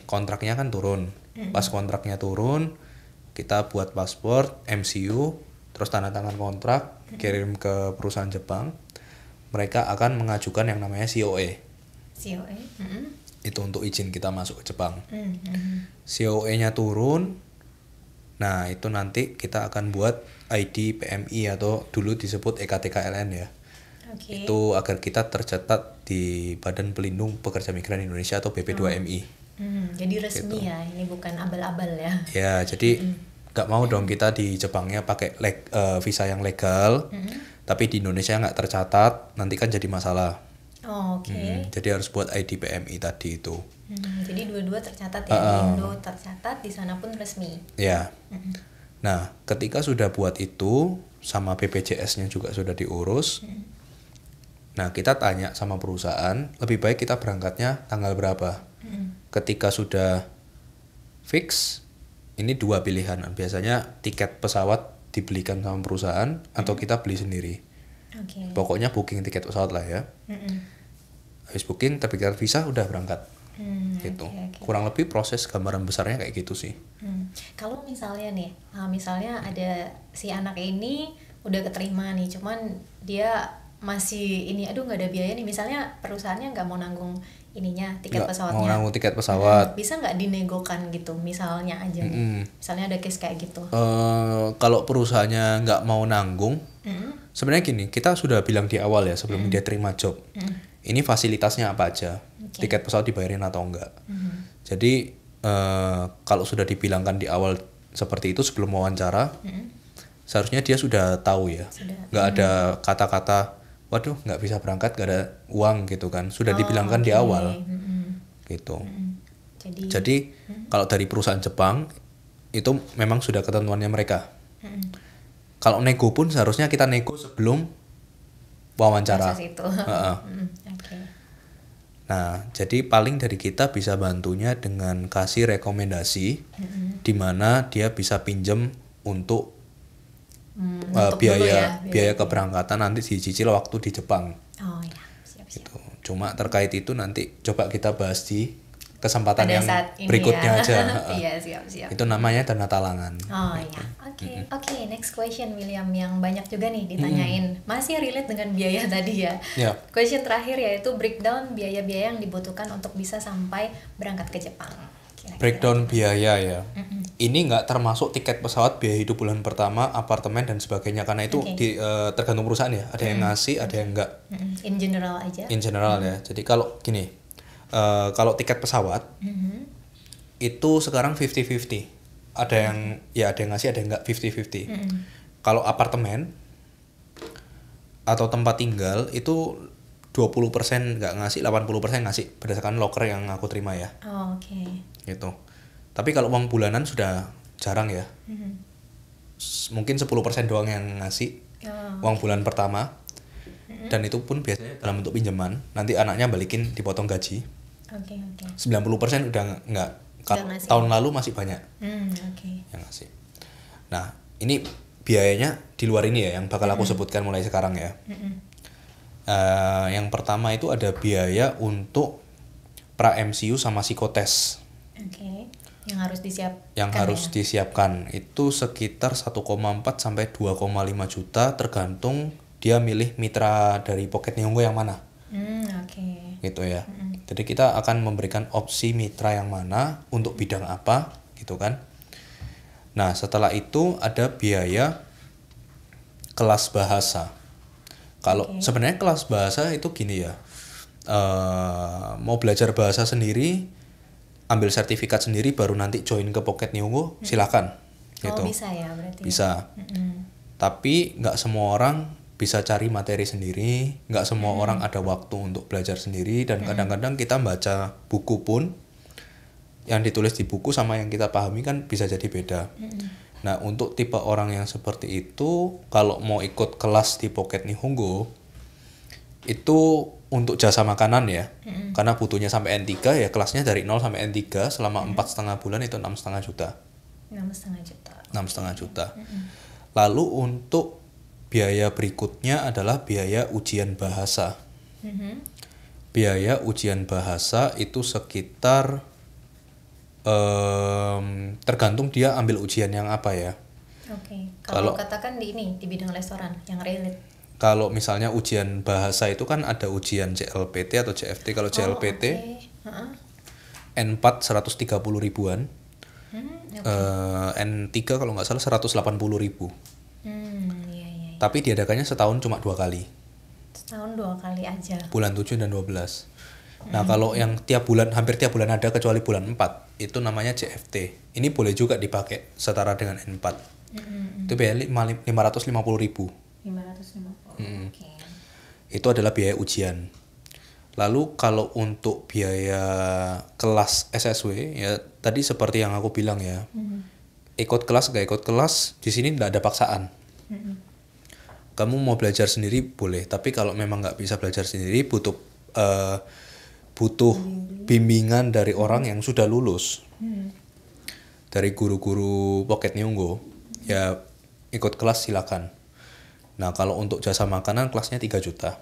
kontraknya kan turun. Pas kontraknya turun, kita buat paspor, MCU, terus tanda tangan kontrak, kirim ke perusahaan Jepang. Mereka akan mengajukan yang namanya COE. Itu untuk izin kita masuk ke Jepang. COE-nya turun, nah itu nanti kita akan buat ID PMI atau dulu disebut EKTKLN ya. Itu agar kita tercatat di Badan Pelindung Pekerja Migran Indonesia atau BP2MI.
Jadi resmi gitu. Ya, ini bukan abal-abal ya.
Ya, jadi gak mau dong kita di Jepangnya pakai visa yang legal, tapi di Indonesia nggak tercatat, nanti kan jadi masalah. Jadi harus buat ID PMI tadi itu.
Jadi dua-dua tercatat ya, di Indo tercatat, di sana pun resmi.
Ya. Nah, ketika sudah buat itu, sama BPJS-nya juga sudah diurus. Nah, kita tanya sama perusahaan, lebih baik kita berangkatnya tanggal berapa? Ketika sudah fix, ini 2 pilihan. Biasanya tiket pesawat dibelikan sama perusahaan atau kita beli sendiri. Pokoknya booking tiket pesawat lah ya. Habis booking, terbitan visa, udah berangkat. Gitu. Kurang lebih proses gambaran besarnya kayak gitu sih.
Kalau misalnya nih, misalnya ada si anak ini udah keterima nih, cuman dia masih nggak ada biaya nih, misalnya perusahaannya nggak mau nanggung tiket pesawatnya,
mau nanggung tiket pesawat,
bisa nggak dinegokan gitu misalnya aja misalnya ada case kayak gitu.
Kalau perusahaannya nggak mau nanggung, sebenarnya gini, kita sudah bilang di awal ya sebelum dia terima job, ini fasilitasnya apa aja, tiket pesawat dibayarin atau enggak. Jadi kalau sudah dibilangkan di awal seperti itu sebelum wawancara, seharusnya dia sudah tahu ya, nggak ada kata-kata waduh nggak bisa berangkat, nggak ada uang gitu kan, sudah dibilangkan di awal gitu. Jadi kalau dari perusahaan Jepang itu memang sudah ketentuannya mereka. Kalau nego pun seharusnya kita nego sebelum wawancara. Nah, jadi paling dari kita bisa bantunya dengan kasih rekomendasi di mana dia bisa pinjem untuk biaya keberangkatan nanti dicicil waktu di Jepang.
Siap.
Gitu. Cuma terkait itu nanti coba kita bahas di kesempatan
pada
yang
saat ini
berikutnya
ya.
aja.
Iya, siap.
Itu namanya dana talangan.
Oh iya, oke. Next question William yang banyak juga nih ditanyain. Masih relate dengan biaya tadi ya.
Ya.
Question terakhir yaitu breakdown biaya-biaya yang dibutuhkan untuk bisa sampai berangkat ke Jepang. Kira-kira.
Breakdown biaya ya. Ini nggak termasuk tiket pesawat, biaya hidup bulan pertama, apartemen dan sebagainya, karena itu tergantung perusahaan ya. Ada yang ngasih, ada yang enggak.
In general aja.
In general ya. Jadi kalau gini, kalau tiket pesawat itu sekarang 50-50. Ada yang ngasih, ada yang enggak, 50-50. Kalau apartemen atau tempat tinggal itu 20% nggak ngasih, 80% ngasih berdasarkan loker yang aku terima ya.
Oh, oke.
Gitu. Tapi kalau uang bulanan sudah jarang ya. Mungkin 10% doang yang ngasih uang bulan pertama. Dan itu pun biasanya dalam bentuk pinjaman. Nanti anaknya balikin, dipotong gaji.
Oke.
90% udah nggak.
Ngasih.
Tahun lalu masih banyak yang ngasih. Nah, ini biayanya di luar ini ya, yang bakal aku sebutkan mulai sekarang ya. Yang pertama itu ada biaya untuk pra MCU sama psikotes.
Yang harus disiapkan.
Yang harus disiapkan itu sekitar 1,4 sampai 2,5 juta tergantung dia milih mitra dari Pocket Nihongo yang mana. Gitu ya. Jadi kita akan memberikan opsi mitra yang mana untuk bidang apa gitu kan. Nah, setelah itu ada biaya kelas bahasa. Kalau sebenarnya kelas bahasa itu gini ya, mau belajar bahasa sendiri, ambil sertifikat sendiri, baru nanti join ke Pocket Nihongo, silakan. Gitu.
Bisa ya berarti.
Bisa. Tapi nggak semua orang bisa cari materi sendiri, nggak semua orang ada waktu untuk belajar sendiri, dan kadang-kadang kita baca buku pun yang ditulis di buku sama yang kita pahami kan bisa jadi beda. Nah, untuk tipe orang yang seperti itu, kalau mau ikut kelas di Pocket Nihongo, itu untuk jasa makanan ya, karena butuhnya sampai N3 ya, kelasnya dari 0 sampai N3 selama 4,5 bulan itu 6,5 juta. 6,5 juta. Lalu untuk biaya berikutnya adalah biaya ujian bahasa. Biaya ujian bahasa itu sekitar tergantung dia ambil ujian yang apa ya.
Kalau katakan di bidang restoran yang relate.
Kalau misalnya ujian bahasa itu kan ada ujian JLPT atau JFT. Kalau JLPT N4 130 ribuan, N3 kalau nggak salah 180 ribu. Tapi diadakannya setahun cuma 2 kali.
Setahun 2 kali aja.
Bulan 7 dan 12. Nah, kalau yang hampir tiap bulan ada kecuali bulan 4, itu namanya JFT. Ini boleh juga dipakai setara dengan N4. Itu biaya 550 ribu.
550.
Itu adalah biaya ujian. Lalu kalau untuk biaya kelas SSW ya tadi seperti yang aku bilang ya. Ikut kelas gak ikut kelas, di sini tidak ada paksaan. Kamu mau belajar sendiri boleh, tapi kalau memang nggak bisa belajar sendiri, butuh bimbingan dari orang yang sudah lulus, dari guru-guru Pocket Nihongo, ya ikut kelas silakan. Nah, kalau untuk jasa makanan kelasnya 3 juta.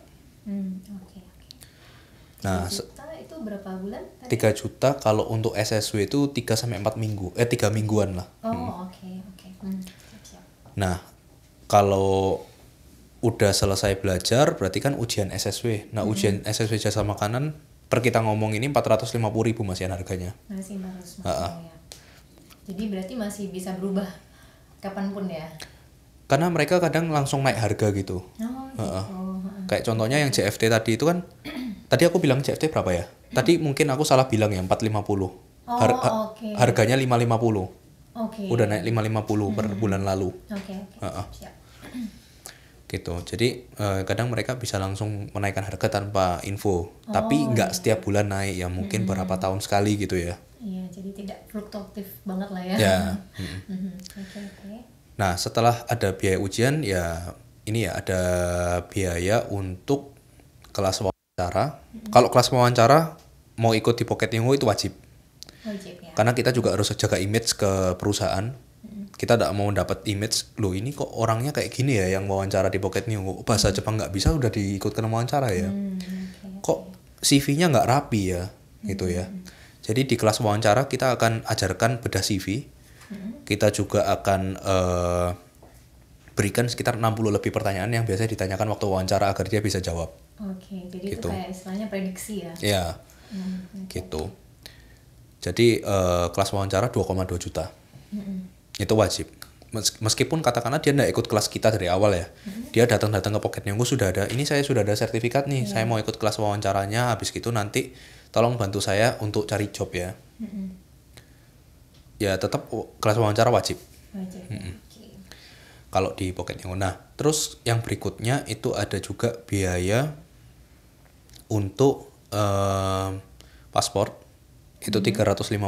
Nah,
3 juta itu berapa bulan?
3 juta kalau untuk SSW itu 3 sampai 4 minggu. 3 mingguan lah.
Oke.
Nah, kalau udah selesai belajar berarti kan ujian SSW. Nah, ujian SSW jasa makanan per kita ngomong ini 450 ribu masihan harganya.
Masih 450 ya. Jadi berarti masih bisa berubah kapanpun ya.
Karena mereka kadang langsung naik harga gitu. Kayak contohnya yang JFT tadi itu kan tadi aku bilang JFT berapa ya? Tadi mungkin aku salah bilang ya 450. Harganya 550. Udah naik 550 per bulan lalu.
Siap.
Gitu. Jadi kadang mereka bisa langsung menaikkan harga tanpa info. Tapi nggak setiap bulan naik ya, mungkin berapa tahun sekali gitu ya.
Iya, jadi tidak fluktuatif banget lah ya. Oke.
Nah, setelah ada biaya ujian ya ini ya ada biaya untuk kelas wawancara. Kalau kelas wawancara mau ikut di Pocket Nihongo itu wajib ya. Karena kita juga harus jaga image ke perusahaan. Kita tidak mau dapat image, loh ini kok orangnya kayak gini ya yang wawancara di Pocket Nihongo, bahasa Jepang nggak bisa udah diikutkan wawancara ya. Kok CV-nya nggak rapi ya, gitu ya. Jadi di kelas wawancara kita akan ajarkan bedah CV. Kita juga akan berikan sekitar 60 lebih pertanyaan yang biasanya ditanyakan waktu wawancara agar dia bisa jawab.
Oke, jadi
gitu.
itu kayak istilahnya prediksi ya?
Iya, gitu. Jadi kelas wawancara 2,2 juta. Itu wajib. Meskipun katakanlah dia tidak ikut kelas kita dari awal ya, dia datang ke Pocket Nyonggo sudah ada, ini saya sudah ada sertifikat nih, saya mau ikut kelas wawancaranya, habis gitu nanti tolong bantu saya untuk cari job ya. Ya tetap kelas wawancara wajib. Kalau di Pocket Nyonggo. Nah, terus yang berikutnya itu ada juga biaya untuk paspor itu 350.000.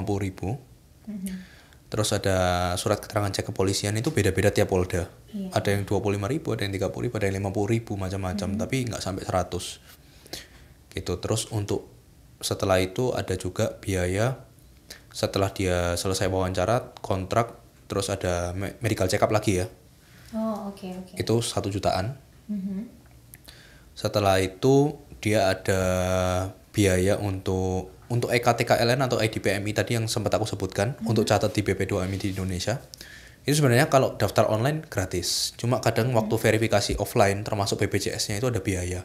Terus ada surat keterangan cek kepolisian itu beda-beda tiap Polda. Ada yang 25.000, ada yang 30.000, ada yang 50.000 macam-macam, tapi nggak sampai 100. Gitu. Terus untuk setelah itu ada juga biaya setelah dia selesai wawancara, kontrak, terus ada medical check up lagi ya. Itu 1 jutaan. Setelah itu dia ada biaya untuk EKTKLN atau IDPMI tadi yang sempat aku sebutkan, untuk catat di BP2MI di Indonesia. Itu sebenarnya kalau daftar online gratis. Cuma kadang waktu verifikasi offline termasuk BPJS-nya itu ada biaya.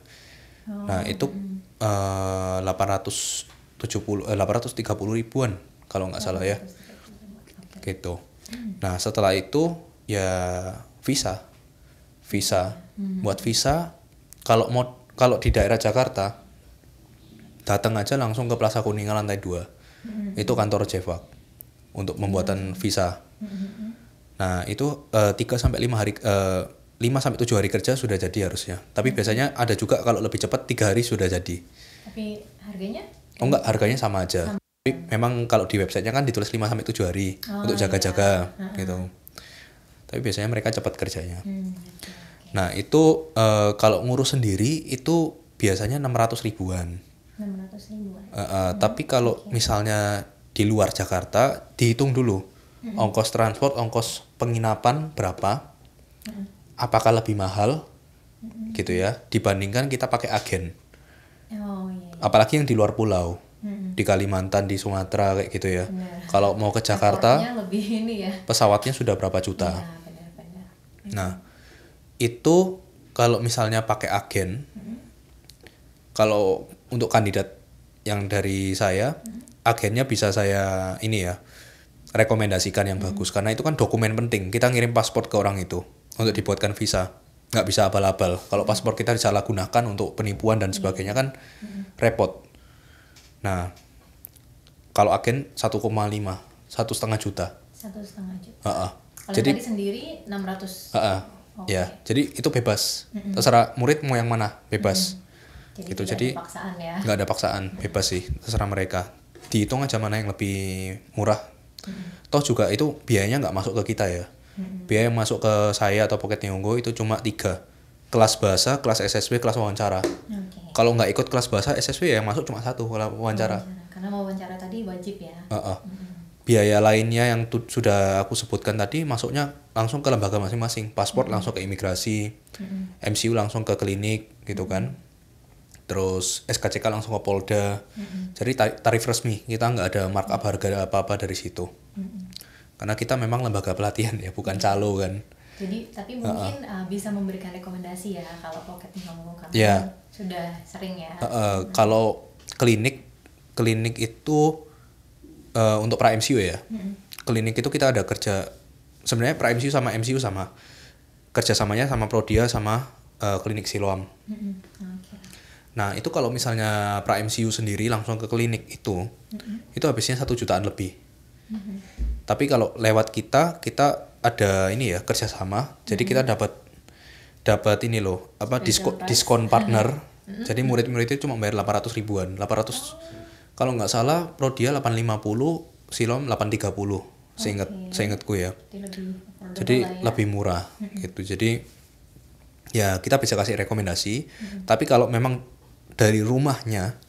Nah, itu 830 ribuan kalau nggak salah ya. Gitu. Nah, setelah itu ya visa. Buat visa kalau di daerah Jakarta datang aja langsung ke Plaza Kuningan lantai 2. Itu kantor JEVAC untuk pembuatan visa. Nah, itu 3 sampai 5 sampai 7 hari kerja sudah jadi harusnya. Tapi biasanya ada juga kalau lebih cepat 3 hari sudah jadi.
Tapi harganya?
Oh enggak, harganya sama aja. Tapi memang kalau di websitenya kan ditulis 5 sampai 7 hari untuk jaga-jaga gitu. Tapi biasanya mereka cepat kerjanya. Nah, itu kalau ngurus sendiri itu biasanya 600 ribuan.
600 ribuan.
Tapi kalau misalnya di luar Jakarta dihitung dulu ongkos transport, ongkos penginapan berapa, apakah lebih mahal gitu ya dibandingkan kita pakai agen. Apalagi yang di luar pulau, di Kalimantan, di Sumatera kayak gitu ya. Kalau mau ke Jakarta
lebih ini ya,
pesawatnya sudah berapa juta. Nah, itu kalau misalnya pakai agen, kalau untuk kandidat yang dari saya, agennya bisa saya ini ya rekomendasikan yang bagus, karena itu kan dokumen penting. Kita ngirim paspor ke orang itu untuk dibuatkan visa, nggak bisa abal-abal. Kalau paspor kita disalahgunakan untuk penipuan dan sebagainya kan repot. Nah, kalau agen 1,5, 1,5 juta.
1,5 juta. Kalau
jadi
tadi sendiri 600.
Ya, jadi itu bebas. Terserah murid mau yang mana, bebas.
Jadi
Jadi
ada paksaan ya.
Nggak ada paksaan, bebas sih, terserah mereka. Dihitung aja mana yang lebih murah. Toh juga itu biayanya nggak masuk ke kita ya. Biaya yang masuk ke saya atau Pocket Nyonggo itu cuma 3. Kelas bahasa, kelas SSB, kelas wawancara. Kalau nggak ikut kelas bahasa, SSB ya yang masuk cuma 1 wawancara.
Karena wawancara tadi wajib ya.
Biaya lainnya yang sudah aku sebutkan tadi masuknya langsung ke lembaga masing-masing. Paspor langsung ke imigrasi, MCU langsung ke klinik gitu kan. Terus SKCK langsung ke Polda. Jadi tarif resmi, kita nggak ada markup harga apa-apa dari situ. Karena kita memang lembaga pelatihan ya, bukan calo kan.
Jadi tapi mungkin bisa memberikan rekomendasi ya kalau Pocket Nyonggo karena sudah sering ya.
Kalau klinik itu untuk pra MCU ya. Klinik itu kita ada kerja, sebenarnya pra MCU sama MCU sama. Kerjasamanya sama Prodia sama klinik Siloam. Nah, itu kalau misalnya pra MCU sendiri langsung ke klinik itu habisnya 1 jutaan lebih. Tapi kalau lewat kita ada ini ya, kerjasama. Jadi kita dapat ini loh, diskon partner. Jadi murid-murid itu cuma bayar 800 ribuan. 800 kalau nggak salah Prodia 850, Silom 830. Seingatku ya. Jadi lebih murah gitu. Jadi ya kita bisa kasih rekomendasi. Tapi kalau memang dari rumahnya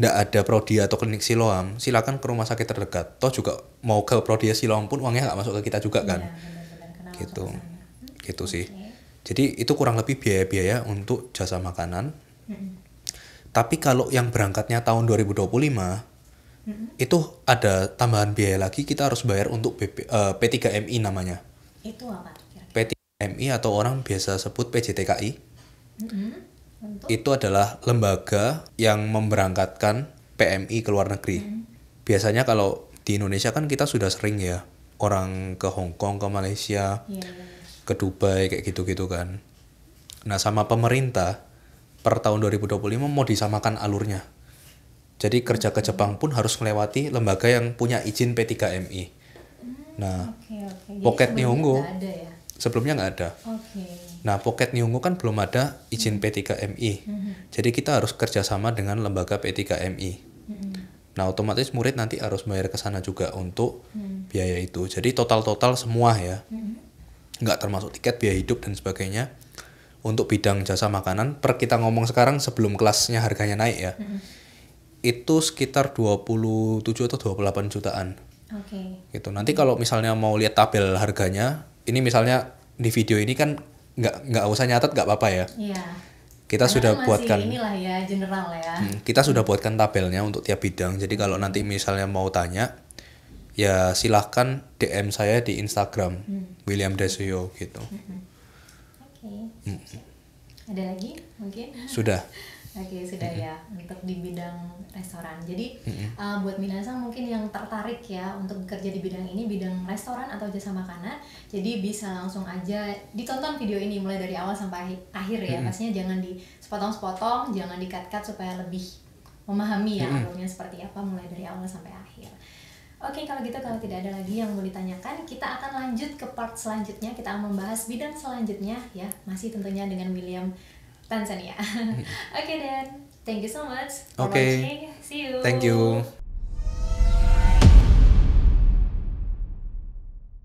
nggak ada Prodia atau klinik Siloam, silakan ke rumah sakit terdekat. Toh juga mau ke Prodia Siloam pun uangnya nggak masuk ke kita juga kan. Gitu sih. Jadi itu kurang lebih biaya-biaya untuk jasa makanan. Tapi kalau yang berangkatnya tahun 2025 itu ada tambahan biaya lagi, kita harus bayar untuk P3MI namanya.
Itu apa kira-kira?
P3MI atau orang biasa sebut PJTKI.
Untuk?
Itu adalah lembaga yang memberangkatkan PMI ke luar negeri. Biasanya kalau di Indonesia kan kita sudah sering ya orang ke Hong Kong, ke Malaysia, ke Dubai kayak gitu-gitu kan. Nah, sama pemerintah per tahun 2025 mau disamakan alurnya. Jadi kerja ke Jepang pun harus melewati lembaga yang punya izin P3MI. Nah, Pocket Nihongo sebelumnya nggak ada. Nah, Pocket Nihongo kan belum ada izin P3MI. Jadi kita harus kerjasama dengan lembaga P3MI. Nah, otomatis murid nanti harus bayar ke sana juga untuk biaya itu. Jadi total-total semua ya. Nggak termasuk tiket, biaya hidup dan sebagainya. Untuk bidang jasa makanan, per kita ngomong sekarang sebelum kelasnya harganya naik ya. Itu sekitar 27 atau 28 jutaan. Gitu. Nanti kalau misalnya mau lihat tabel harganya, ini misalnya di video ini kan nggak usah nyatet, nggak apa-apa ya. Kita sudah buatkan
inilah ya, general ya.
Kita sudah buatkan tabelnya untuk tiap bidang. Jadi kalau nanti misalnya mau tanya, ya silahkan DM saya di Instagram William Desuyo gitu.
Ada lagi mungkin?
Sudah.
Sudah ya untuk di bidang restoran. Jadi buat minasan mungkin yang tertarik ya untuk bekerja di bidang ini, bidang restoran atau jasa makanan, jadi bisa langsung aja ditonton video ini mulai dari awal sampai akhir ya. Pastinya jangan di sepotong-sepotong, jangan di-cut-cut supaya lebih memahami ya alurnya seperti apa mulai dari awal sampai akhir. Oke, kalau gitu kalau tidak ada lagi yang mau ditanyakan, kita akan lanjut ke part selanjutnya. Kita akan membahas bidang selanjutnya ya, masih tentunya dengan William Tanzania. Oke, Dan. Thank you so much for watching. See you.
Thank you.